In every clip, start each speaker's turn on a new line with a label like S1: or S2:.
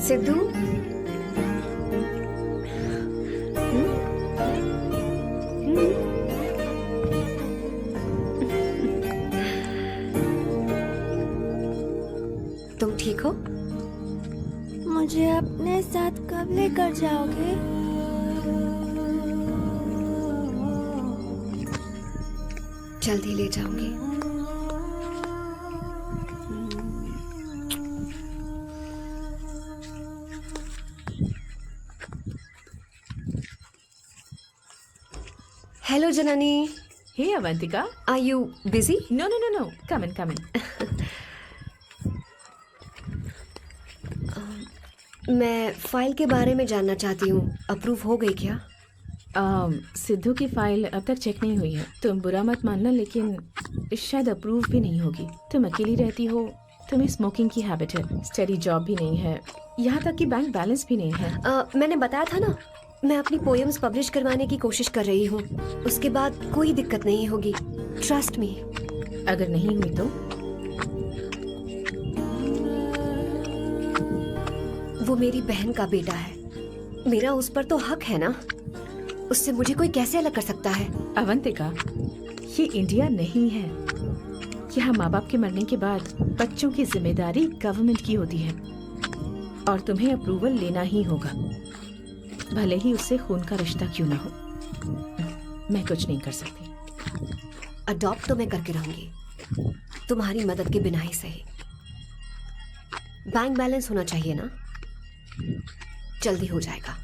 S1: सिद्धू, तुम ठीक हो?
S2: मुझे अपने साथ कब लेकर जाओगे?
S1: जल्दी ले जाऊंगी। Hello Janani.
S3: Hey Avantika.
S1: Are you busy?
S3: No. Come in.
S1: मैं फाइल के बारे में जानना चाहती हूँ, अप्रूव हो गई क्या?
S3: सिद्धू की फाइल अब तक चेक नहीं हुई है। तुम बुरा मत मानना, लेकिन शायद अप्रूव भी नहीं होगी। तुम अकेली रहती हो, तुम्हें स्मोकिंग की हैबिट है, स्टडी जॉब भी नहीं है, यहाँ तक कि बैंक बैलेंस भी नहीं है।
S1: मैंने बताया था ना, मैं अपनी पोएम्स पब्लिश करवाने की कोशिश कर रही हूँ। उसके बाद कोई दिक्कत नहीं होगी, ट्रस्ट मी।
S3: अगर नहीं हुई तो?
S1: वो मेरी बहन का बेटा है, मेरा उस पर तो हक है ना। उससे मुझे कोई कैसे अलग कर सकता है?
S3: अवंतिका, ये इंडिया नहीं है। यहाँ माँ बाप के मरने के बाद बच्चों की जिम्मेदारी गवर्नमेंट की होती है और तुम्हें अप्रूवल लेना ही होगा, भले ही उससे खून का रिश्ता क्यों ना हो। मैं कुछ नहीं कर सकती।
S1: अडॉप्ट तो मैं करके रहूंगी, तुम्हारी मदद के बिना ही सही। बैंक बैलेंस होना चाहिए ना, जल्दी हो जाएगा।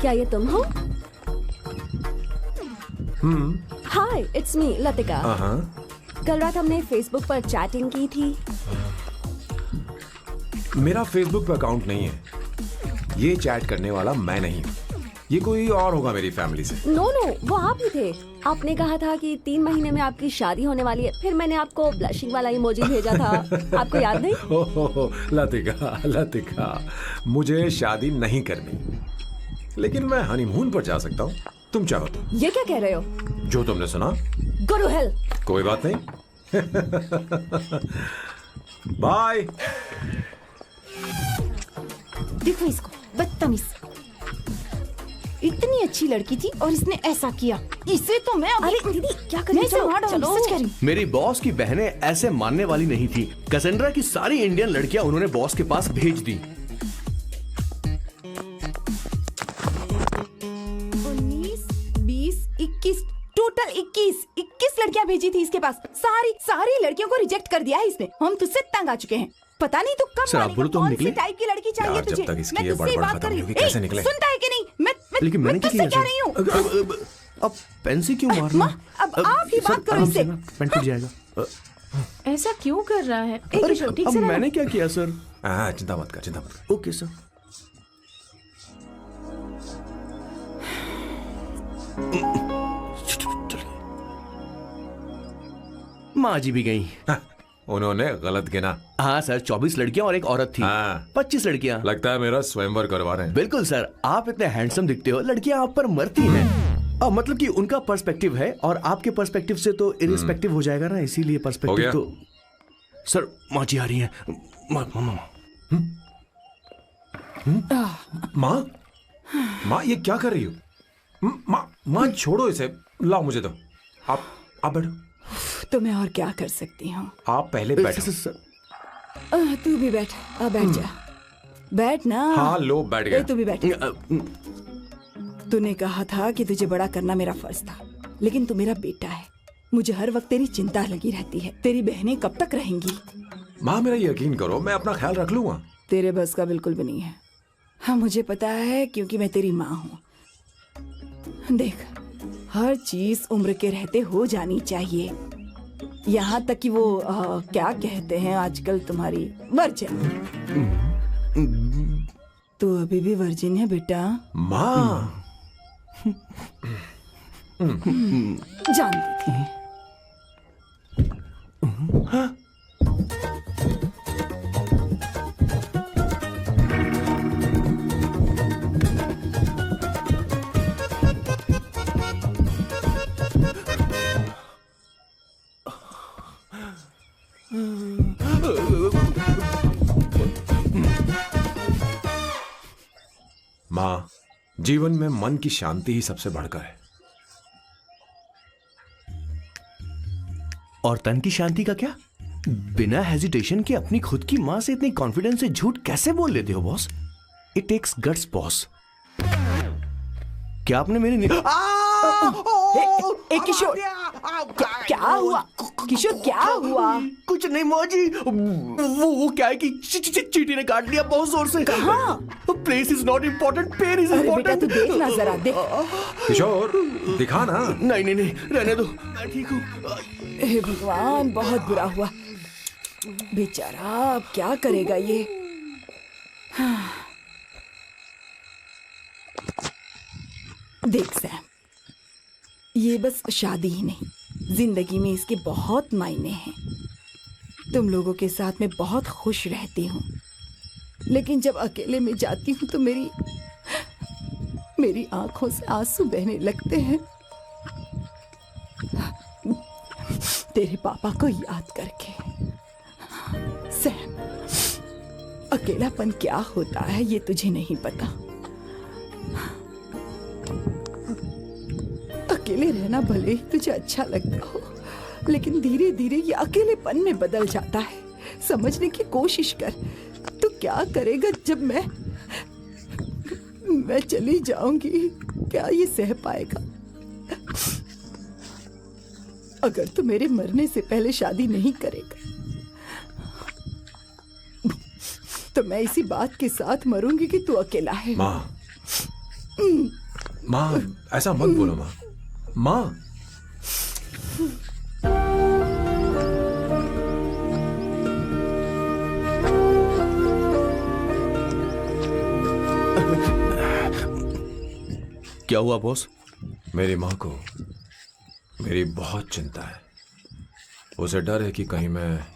S2: क्या ये तुम हो? हाय, इट्स मी लतिका। कल रात हमने फेसबुक पर चैटिंग की थी।
S4: मेरा फेसबुक पे अकाउंट नहीं है, ये चैट करने वाला मैं नहीं हूँ, ये कोई और होगा मेरी फैमिली से।
S2: नो, वो आप ही थे। आपने कहा था कि 3 महीने में आपकी शादी होने वाली है, फिर मैंने आपको ब्लशिंग वाला इमोजी भेजा था। आपको याद नहीं?
S4: ओहो लतिका, मुझे शादी नहीं करनी, लेकिन मैं हनीमून पर जा सकता हूँ, तुम चाहो तो।
S2: ये क्या कह रहे हो?
S4: जो तुमने सुना।
S2: Go to hell.
S4: कोई बात नहीं। बाय।
S5: देखो इसको, बदतमीज। इतनी अच्छी लड़की थी और इसने ऐसा किया। इसे तो मैं
S2: अरे दीदी क्या कर
S5: मैं
S2: रही
S5: इसे मार डालूंगी, सच कह रही हूँ।
S6: मेरी बॉस की बहनें ऐसे मानने वाली नहीं थी। कैसेंड्रा की सारी इंडियन लड़कियां उन्होंने बॉस के पास भेज दी।
S5: 19, 20, 21, टोटल 21 लड़कियां भेजी थी इसके पास। सारी लड़कियों को रिजेक्ट कर दिया है इसने। हम तुझसे तंग आ चुके हैं। पता नहीं तू कब
S6: सर, आप बोलो तो हम
S5: कौन सी
S6: निकले।
S5: टाइप की लड़की चाहिए
S4: यार,
S5: तुझे?
S4: जब तक इसकी
S5: मैं
S4: ये
S5: तुझसे ही
S4: बड़बड़
S5: बात
S4: खत्म
S5: कर रही
S4: नहीं होगी,
S5: हूँ।
S4: कैसे निकले?
S5: सुनता है कि नहीं?
S6: लेकिन मैंने क्या
S5: तुझसे
S6: किया
S5: कह रही हूँ।
S6: अब पेंसिल क्यों मारना?
S5: अब आप ही बात करो इससे।
S6: पेन फट जाएगा।
S3: ऐसा क्यों कर रहा है? एक
S6: अरे,
S3: मिनट, ठीक
S6: अब
S3: से रहना।
S6: मैंने क्या किया सर?
S4: चिंता मत कर।
S6: Okay sir. माँ जी भी गई।
S4: उन्होंने गलत गिना।
S6: हाँ सर, 24 लड़कियां और एक औरत थी। 25 लड़कियां।
S4: लगता है मेरा स्वयंवर करवा रहे हैं।
S6: बिल्कुल सर, आप इतने हैंडसम दिखते हो, लड़कियां आप पर मरती हैं। मतलब कि उनका पर्सपेक्टिव है और आपके पर्सपेक्टिव से तो इरिस्पेक्टिव हो जाएगा ना, इसीलिए पर्सपेक्टिव तो। सर, माँ जी आ रही हैं।
S4: माँ ये क्या कर रही हो? माँ छोड़ो इसे, लाओ मुझे दो। आप बैठो।
S5: तो मैं और क्या कर सकती हूँ?
S4: आप पहले बैठो।
S5: तू भी बैठ। बैठ जा, बैठ ना।
S4: हाँ लो, बैठ गया।
S5: तू भी बैठ। तूने कहा था कि तुझे बड़ा करना मेरा फर्ज था, लेकिन तू मेरा बेटा है। मुझे हर वक्त तेरी चिंता लगी रहती है। तेरी बहनें कब तक रहेंगी?
S4: माँ मेरा यकीन करो, मैं अपना ख्याल रख लूंगा।
S5: तेरे बस का बिल्कुल भी नहीं है। हाँ मुझे पता है, क्योंकि मैं तेरी माँ हूँ। देख, हर चीज उम्र के रहते हो जानी चाहिए, यहाँ तक कि वो क्या कहते हैं आजकल तुम्हारी वर्जिन। तू अभी भी वर्जिन है बेटा?
S4: माँ
S5: जानती थी।
S4: माँ, जीवन में मन की शांति ही सबसे बढ़कर है।
S6: और तन की शांति का क्या? बिना हेजिटेशन के अपनी खुद की मां से इतनी कॉन्फिडेंस से झूठ कैसे बोल लेते हो boss? It takes guts boss. क्या आपने मेरी
S5: किशोर, क्या हुआ? किशोर क्या हुआ?
S6: कुछ नहीं मौजी, वो क्या है कि चींटी ने काट लिया बहुत जोर से।
S5: कहाँ?
S6: Place is not important, pen is
S5: अरे बेटा
S6: इम्पोर्टेंट।
S5: तू देखना जरा, देख।
S4: किशोर, दिखा ना।
S6: नहीं नहीं नहीं, रहने दो, मैं ठीक हूँ।
S5: हे भगवान, बहुत बुरा हुआ बेचारा। अब क्या करेगा ये? देख सैम, ये बस शादी ही नहीं, जिंदगी में इसके बहुत मायने हैं। तुम लोगों के साथ मैं बहुत खुश रहती हूँ, लेकिन जब अकेले में जाती हूँ तो मेरी आंखों से आंसू बहने लगते हैं, तेरे पापा को याद करके। सैम, अकेलापन क्या होता है ये तुझे नहीं पता। अकेले रहना भले ही तुझे अच्छा लगता हो, लेकिन धीरे धीरे ये अकेलेपन में बदल जाता है। समझने की कोशिश कर। तू क्या करेगा जब मैं चली जाऊंगी? क्या ये सह पाएगा? अगर तू मेरे मरने से पहले शादी नहीं करेगा तो मैं इसी बात के साथ मरूंगी कि तू अकेला है।
S4: माँ, माँ ऐसा मत बोलो माँ। माँ,
S6: क्या हुआ बॉस?
S4: मेरी माँ को मेरी बहुत चिंता है। उसे डर है कि कहीं मैं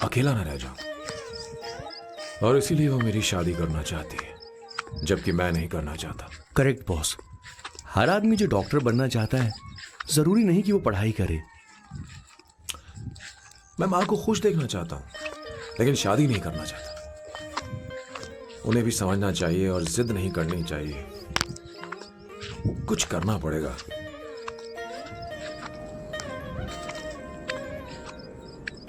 S4: अकेला ना रह जाऊं, और इसीलिए वो मेरी शादी करना चाहती है, जबकि मैं नहीं करना चाहता।
S6: Correct boss. हर आदमी जो डॉक्टर बनना चाहता है, जरूरी नहीं कि वो पढ़ाई करे।
S4: मैं माँ को खुश देखना चाहता हूँ, लेकिन शादी नहीं करना चाहता। उन्हें भी समझना चाहिए और जिद नहीं करनी चाहिए। कुछ करना पड़ेगा।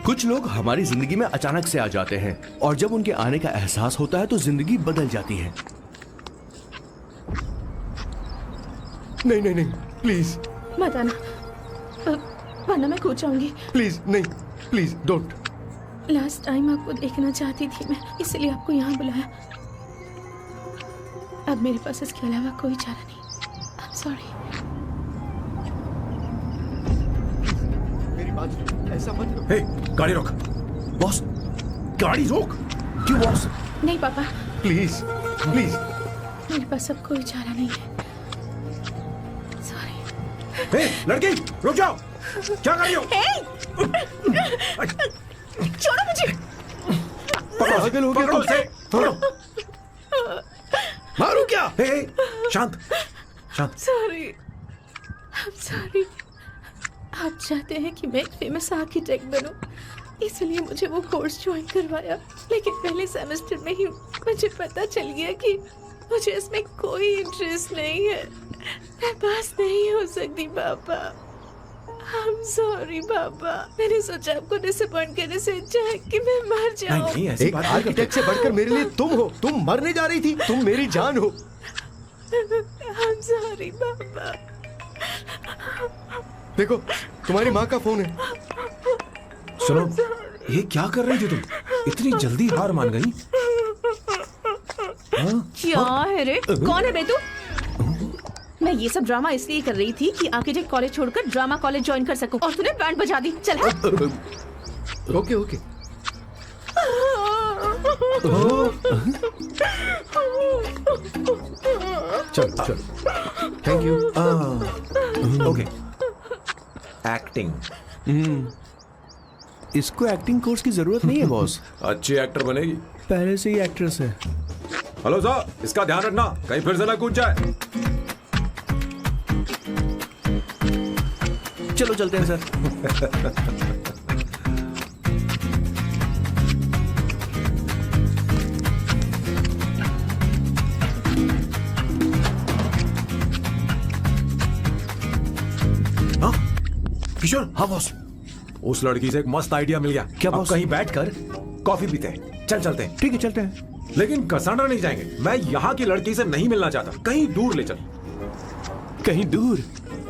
S6: कुछ लोग हमारी जिंदगी में अचानक से आ जाते हैं, और जब उनके आने का एहसास होता है तो जिंदगी बदल जाती है। नहीं नहीं नहीं, प्लीज
S3: मत आना, वरना मैं खो जाऊंगी।
S6: प्लीज नहीं, प्लीज डोंट।
S3: लास्ट टाइम आपको देखना चाहती थी मैं, इसलिए आपको यहाँ बुलाया। अब मेरे पास इसके अलावा कोई चारा नहीं। I'm sorry।
S6: मेरी बात ऐसा मत करो।
S4: हे, गाड़ी रोक।
S6: बॉस, गाड़ी रोक। क्यों बॉस?
S3: नहीं पापा,
S6: प्लीज प्लीज।
S3: मेरे पास अब कोई चारा नहीं है। सॉरी।
S4: हे, लड़की, रुक जाओ। क्या कर रही हो?
S3: छोड़ो मुझे।
S6: पागल हो गया
S4: पकड़ो
S6: तुम?
S4: उसे, पकड़ो।
S6: मारू क्या?
S4: हे, शांत शांत।
S3: Sorry, I'm sorry। आप चाहते हैं कि मैं एक फेमस आर्किटेक्ट बनूं, इसलिए मुझे वो कोर्स ज्वाइन करवाया, लेकिन पहले सेमेस्टर में ही मुझे पता चल गया कि मुझे इसमें कोई इंटरेस्ट नहीं है। मैं पास नहीं हो सकती पापा। I'm sorry पापा। मैंने सोचा आपको डिसअपॉइंट करने से अच्छा है कि मैं मर जाऊं।
S4: नहीं, ऐसी
S7: एक
S4: बात नहीं
S7: आर्किटेक्ट से बढ़कर मेरे लिए तुम हो। तुम मरने जा रही थी, तुम मेरी जान हो।
S3: I'm sorry पापा।
S7: देखो, तुम्हारी माँ का फोन है।
S4: सुनो, ये क्या कर रही थी तुम? इतनी जल्दी हार मान गई?
S3: क्या है रे? कौन है बे तू? मैं ये सब ड्रामा इसलिए कर रही थी कि आर्किटेक्ट कॉलेज छोड़कर ड्रामा कॉलेज ज्वाइन कर सकूं, और तूने बैंड बजा दी। चल हाँ।
S7: Okay okay. चल चल, थैंक यू।
S4: ओके। एक्टिंग।
S6: इसको एक्टिंग कोर्स की जरूरत नहीं है बॉस।
S4: अच्छी एक्टर बनेगी।
S6: पहले से ही एक्ट्रेस है।
S4: हेलो सर, इसका ध्यान रखना, कहीं फिर से ना कूद जाए।
S6: चलो चलते हैं सर।
S4: किशोर।
S6: हाँ बॉस।
S4: उस लड़की से एक मस्त आइडिया मिल गया।
S6: क्या
S4: अब
S6: बॉस?
S4: कहीं बैठकर कॉफी पीते हैं। चल चलते हैं।
S6: ठीक है चलते हैं।
S4: लेकिन कसांड्रा नहीं जाएंगे। मैं यहाँ की लड़की से नहीं मिलना चाहता। कहीं दूर ले चल।
S6: कहीं दूर?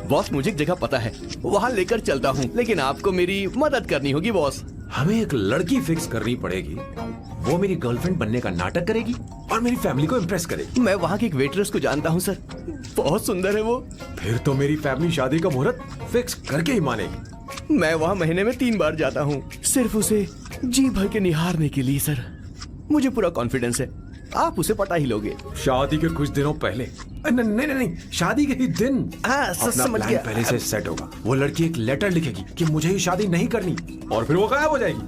S6: बॉस मुझे एक जगह पता है, वहां लेकर चलता हूँ, लेकिन आपको मेरी मदद करनी होगी बॉस।
S4: हमें एक लड़की फिक्स करनी पड़ेगी। वो मेरी गर्लफ्रेंड बनने का नाटक करेगी और मेरी फैमिली को इम्प्रेस करेगी।
S6: मैं वहाँ की एक वेटरेस को जानता हूँ सर, बहुत सुंदर है वो।
S4: फिर तो मेरी फैमिली शादी का मुहूर्त फिक्स करके ही मानेगी।
S6: मैं वहाँ महीने में 3 बार जाता हूँ, सिर्फ उसे जी भर के निहारने के लिए सर। मुझे पूरा कॉन्फिडेंस है आप उसे पटा ही लोगे।
S4: शादी के कुछ दिनों पहले। नहीं, शादी के ही दिन।
S6: हाँ,
S4: अपना
S6: समझ
S4: प्लान
S6: गया।
S4: पहले से सेट होगा। वो लड़की एक लेटर लिखेगी कि मुझे ही शादी नहीं करनी, और फिर वो गायब हो जाएगी।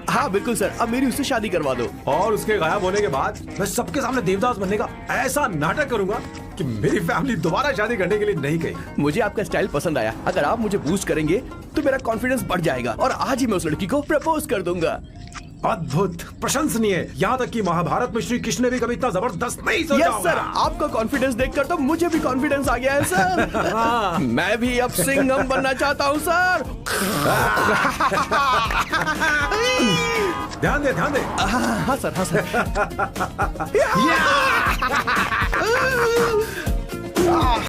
S6: हाँ बिल्कुल सर, अब मेरी उससे शादी करवा दो।
S4: और उसके गायब होने के बाद मैं सबके सामने देवदास बनने का ऐसा नाटक करूंगा कि मेरी फैमिली दोबारा शादी करने के लिए नहीं कहेगी।
S6: मुझे आपका स्टाइल पसंद आया। अगर आप मुझे बूस्ट करेंगे तो मेरा कॉन्फिडेंस बढ़ जाएगा और आज ही मैं उस लड़की को प्रपोज कर दूंगा।
S4: अद्भुत, प्रशंसनीय। यहाँ तक कि महाभारत में श्री कृष्ण ने भी कभी इतना जबरदस्त नहीं सोचा
S6: यस
S4: होगा।
S6: सर, आपका कॉन्फिडेंस देखकर तो मुझे भी कॉन्फिडेंस आ गया है सर। मैं भी अब सिंघम बनना चाहता हूँ सर।
S4: ध्यान दे, ध्यान दे।
S6: हाँ सर, हाँ सर।